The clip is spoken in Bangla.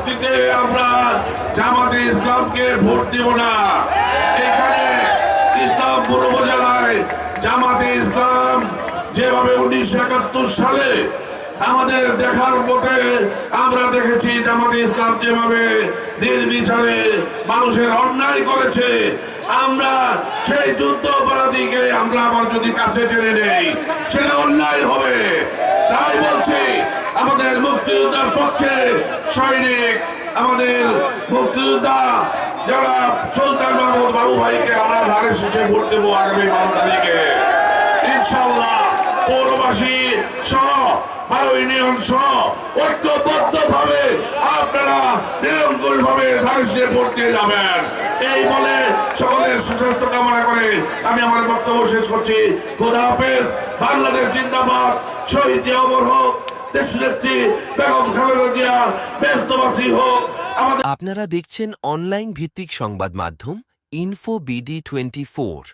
পরবর্তীতে আমরা জামাতে ইসলামকে ভোট দিব না। এখানে ইসলামপুর উপজেলায় জামাতে ইসলাম যেভাবে 1971 সালে আমাদের দেখার মতে আমরা দেখেছি, জামাতে ইসলাম যেভাবে নির্বিচারে মানুষের অন্যায় করেছে, আমরা সেই যুদ্ধ অপরাধীকে আমরা আবার যদি কাছে টেনে নেই সেটা অন্যায় হবে। তাই বলছি, আমাদের মুক্তিযোদ্ধার পক্ষে সৈনিক, আমাদের মুক্তিযোদ্ধা যারা সুলতান মাহমুদ বাবু ভাইকে আমরা ধারে শেষে ভোট দেবো আগামী 12 তারিখে ইনশাল্লাহ। পৌরবাসী সহ 12 ইউনিয়ন সহ ঐক্যবদ্ধ ভাবে আপনারা নিরঙ্কুশ ভাবে ধারে শেষে ভোট দিয়ে যাবেন। এই বলে সকলের সুস্বাস্থ্য কামনা করে আমি আমার বক্তব্য শেষ করছি। খোদা হাফেজ। বাংলাদেশ জিন্দাবাদ। শহীদ জিয়া অমর হোক। দেশনেত্রী বেগম খালেদা জিয়া ব্যস্তবাসী হোক। আপনারা দেখছেন অনলাইন ভিত্তিক সংবাদ মাধ্যম ইনফো BD24।